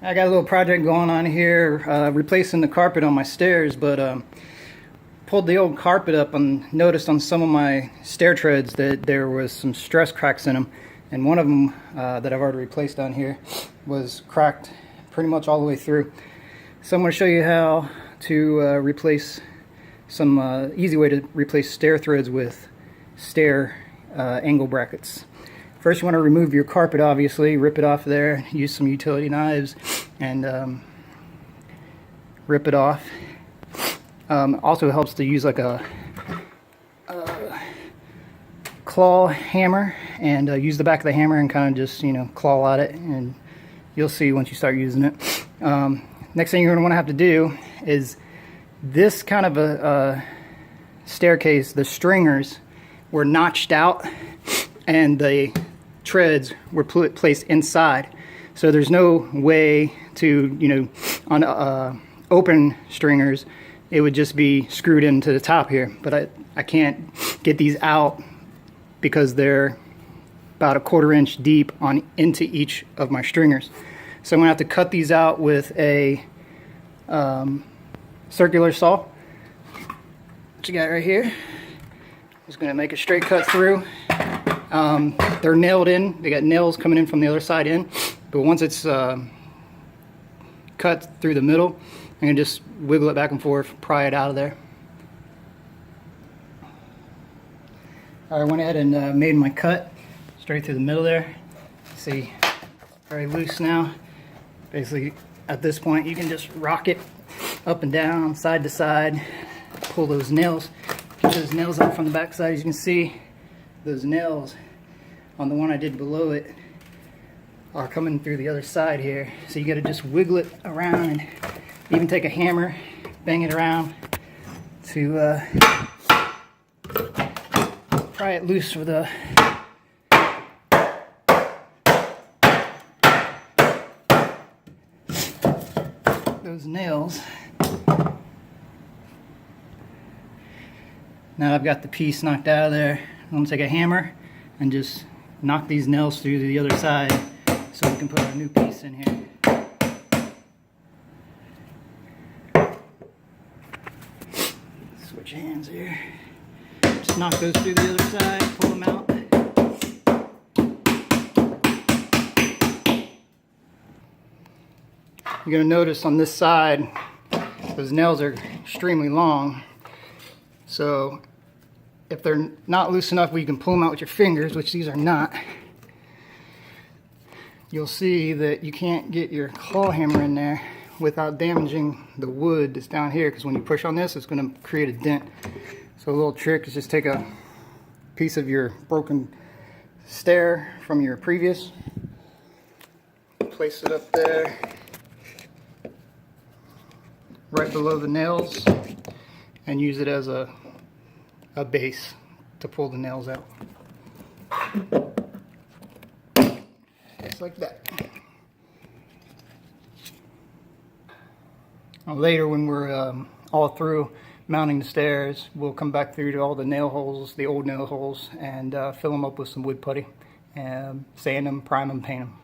I got a little project going on here, replacing the carpet on my stairs, but pulled the old carpet up and noticed on some of my stair treads that there was some stress cracks in them, and one of them that I've already replaced on here was cracked pretty much all the way through. So I'm going to show you how to replace some easy way to replace stair threads with stair angle brackets. First, you want to remove your carpet, obviously, rip it off there, use some utility knives and rip it off. Also helps to use like a claw hammer and use the back of the hammer and kind of just, claw at it, and you'll see once you start using it. Next thing you're going to want to have to do is this kind of a staircase, the stringers were notched out and the treads were placed inside, so there's no way to, on open stringers it would just be screwed into the top here, but I can't get these out because they're about a 1/4 inch deep into each of my stringers. So I'm gonna have to cut these out with a circular saw, what you got right here. Just gonna make a straight cut through. They're nailed in. They got nails coming in from the other side in, but once it's cut through the middle, I'm gonna just wiggle it back and forth, pry it out of there. I went ahead and made my cut straight through the middle there. See, very loose now. Basically, at this point, you can just rock it up and down, side to side, pull those nails. Get those nails out from the back side. As you can see, those nails on the one I did below it are coming through the other side here. So you gotta just wiggle it around and even take a hammer, bang it around to pry it loose with those nails. Now I've got the piece knocked out of there, I'm going to take a hammer and just knock these nails through to the other side so we can put a new piece in here. Switch hands here. Just knock those through the other side, pull them out. You're going to notice on this side, those nails are extremely long. So if they're not loose enough where you can pull them out with your fingers, which these are not, you'll see that you can't get your claw hammer in there without damaging the wood that's down here, because when you push on this, it's going to create a dent. So a little trick is just take a piece of your broken stair from your previous, place it up there right below the nails, and use it as a base to pull the nails out. Just like that. Now later, when we're all through mounting the stairs, we'll come back through to all the nail holes, the old nail holes, and fill them up with some wood putty, and sand them, prime them, paint them.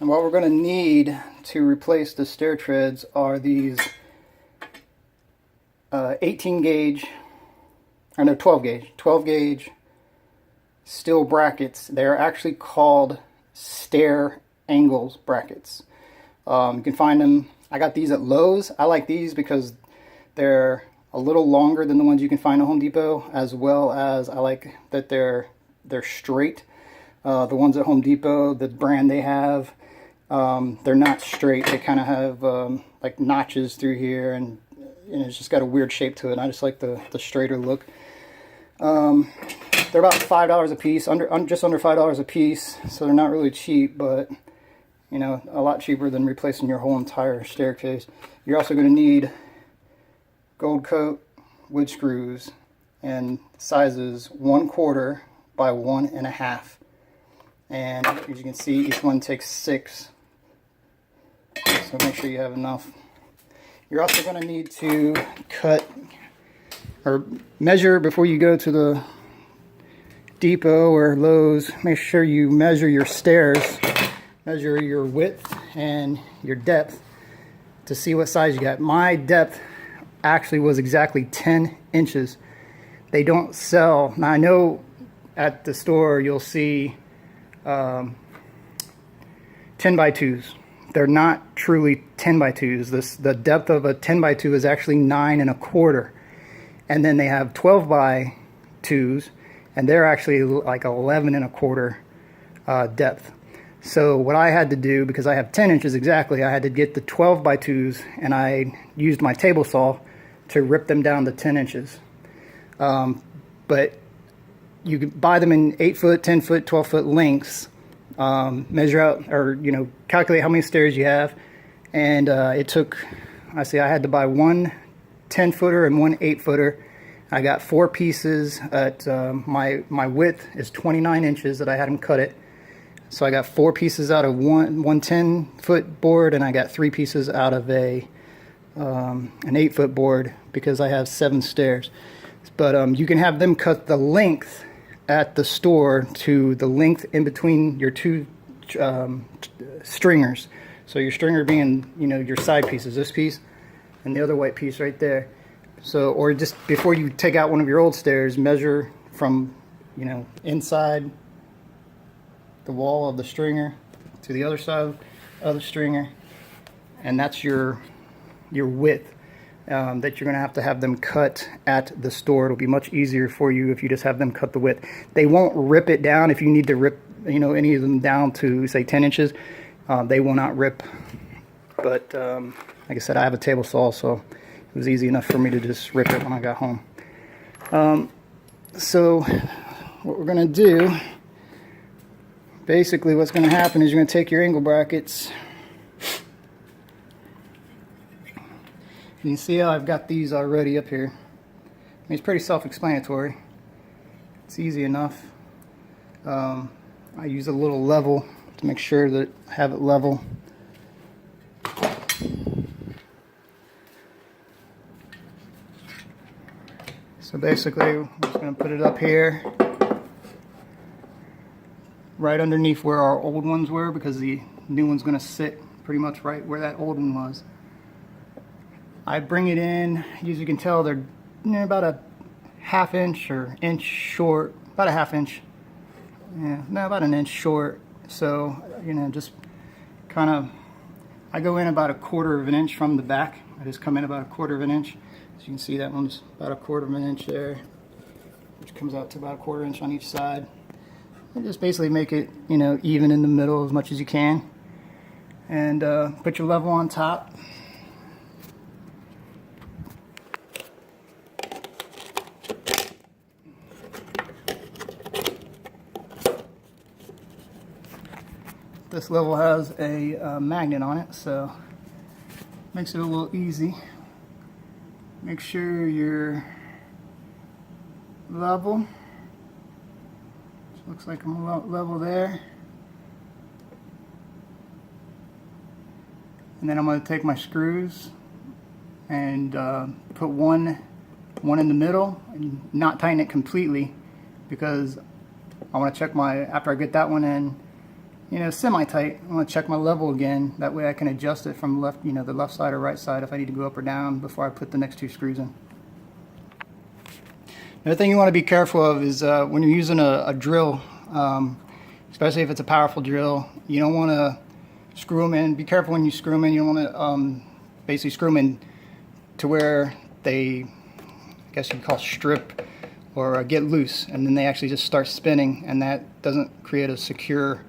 And what we're going to need to replace the stair treads are these 12 gauge steel brackets. They're actually called Stair Angle Brackets. You can find them, I got these at Lowe's. I like these because they're a little longer than the ones you can find at Home Depot, as well as I like that they're straight. The ones at Home Depot, the brand they have, they're not straight. They kind of have like notches through here, and it's just got a weird shape to it. And I just like the straighter look. They're about $5 a piece, just under $5 a piece, so they're not really cheap, but a lot cheaper than replacing your whole entire staircase. You're also going to need gold coat wood screws and sizes 1/4 by 1.5, and as you can see, each one takes 6, so make sure you have enough. You're also going to need to cut or measure before you go to the Depot or Lowe's. Make sure you measure your stairs measure your width and your depth to see what size you got. My depth actually was exactly 10 inches. They don't sell, now I know at the store you'll see 10 by 2s. They're not truly 10 by 2s. The depth of a 10 by 2 is actually 9 1/4. And then they have 12 by 2s, and they're actually like 11 1/4 depth. So what I had to do, because I have 10 inches exactly, I had to get the 12 by 2s, and I used my table saw to rip them down to 10 inches. But you can buy them in 8 foot, 10 foot, 12 foot lengths. Measure out, or calculate how many stairs you have, and it took, I had to buy one 10 footer and one 8 footer. I got 4 pieces at my width is 29 inches that I had them cut it, so I got 4 pieces out of one 10 foot board, and I got 3 pieces out of an 8 foot board because I have 7 stairs. But you can have them cut the length at the store to the length in between your 2 stringers. So your stringer being, your side pieces, this piece and the other white piece right there. So, or just before you take out one of your old stairs, measure from, inside the wall of the stringer to the other side of the stringer, and that's your width. That you're going to have them cut at the store. It'll be much easier for you if you just have them cut the width. They won't rip it down if you need to rip, any of them down to say 10 inches. They will not rip. But like I said, I have a table saw, so it was easy enough for me to just rip it when I got home. So what we're going to do, basically what's going to happen is you're going to take your angle brackets. You see how I've got these already up here. It's pretty self-explanatory. It's easy enough. I use a little level to make sure that I have it level. So basically, I'm just going to put it up here, right underneath where our old ones were, because the new one's going to sit pretty much right where that old one was. I bring it in, as you can tell, they're about a ½ inch or inch short, about a ½ inch, about an inch short. So, just kind of, I go in about 1/4 inch from the back. I just come in about 1/4 inch. So you can see that one's about 1/4 inch there, which comes out to about 1/4 inch on each side. And just basically make it, even in the middle as much as you can. And put your level on top. This level has a magnet on it, so makes it a little easy. Make sure you're level. Looks like I'm level there. And then I'm going to take my screws and put one in the middle and not tighten it completely, because I want to check after I get that one in, semi-tight, I want to check my level again. That way I can adjust it from left, the left side or right side if I need to go up or down before I put the next 2 screws in. Another thing you want to be careful of is when you're using a drill, especially if it's a powerful drill, you don't want to screw them in. Be careful when you screw them in. You don't want to basically screw them in to where they, I guess you call strip or get loose, and then they actually just start spinning, and that doesn't create a secure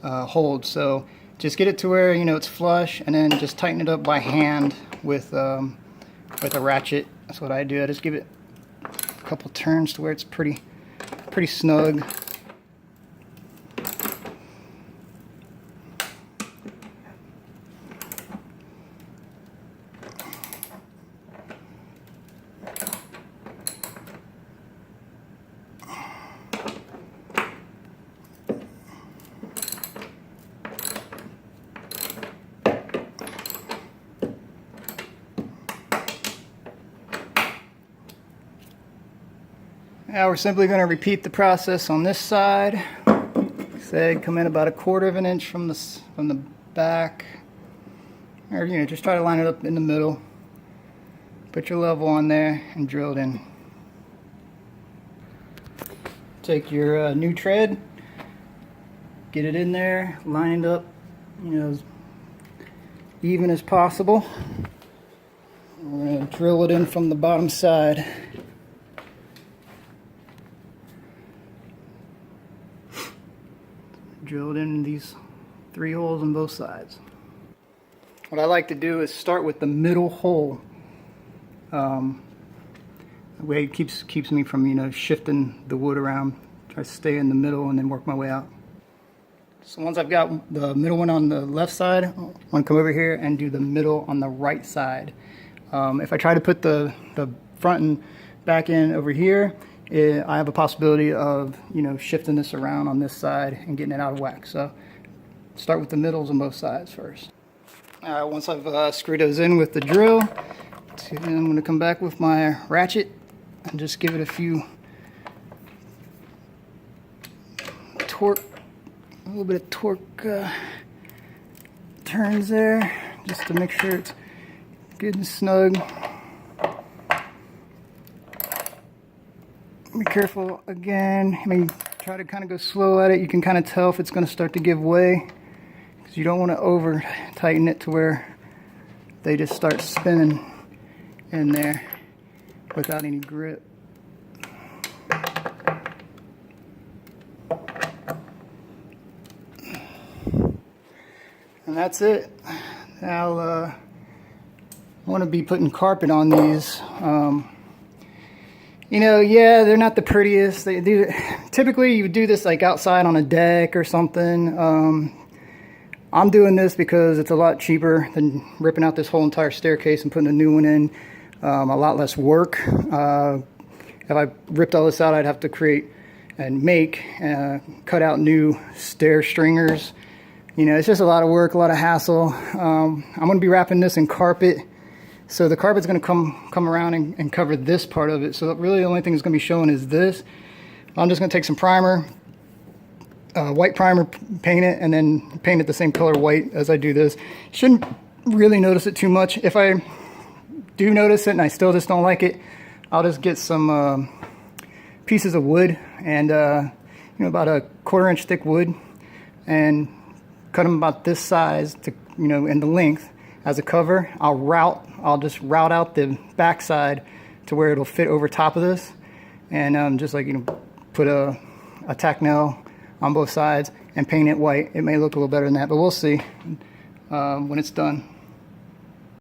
hold. So just get it to where it's flush, and then just tighten it up by hand with a ratchet. That's what I do. I just give it a couple turns to where it's pretty snug. Now we're simply going to repeat the process on this side. said, come in about 1/4 of an inch from the back, or just try to line it up in the middle. Put your level on there and drill it in. Take your new tread, get it in there, lined up, as even as possible. We're going to drill it in from the bottom side. Drill it in these 3 holes on both sides. What I like to do is start with the middle hole. The way it keeps me from shifting the wood around. Try to stay in the middle and then work my way out. So once I've got the middle one on the left side, I want to come over here and do the middle on the right side. If I try to put the front and back end over here, I have a possibility of shifting this around on this side and getting it out of whack. So start with the middles on both sides first. Once I've screwed those in with the drill, I'm going to come back with my ratchet and just give it a few torque, a little bit of torque turns there, just to make sure it's good and snug. Be careful again. Try to kind of go slow at it. You can kind of tell if it's going to start to give way, because you don't want to over tighten it to where they just start spinning in there without any grip. And that's it. Now I want to be putting carpet on these. Yeah, they're not the prettiest. They do. Typically, you would do this like outside on a deck or something. I'm doing this because it's a lot cheaper than ripping out this whole entire staircase and putting a new one in. A lot less work. If I ripped all this out, I'd have to create and cut out new stair stringers. It's just a lot of work, a lot of hassle. I'm going to be wrapping this in carpet. So the carpet's going to come around and cover this part of it. So really the only thing that's going to be showing is this. I'm just going to take some primer, white primer, paint it, and then paint it the same color white as I do this. Shouldn't really notice it too much. If I do notice it and I still just don't like it, I'll just get some pieces of wood and about a 1/4 inch thick wood, and cut them about this size to in the length as a cover. I'll just route out the back side to where it'll fit over top of this, and just put a tack nail on both sides and paint it white. It may look a little better than that, but we'll see when it's done.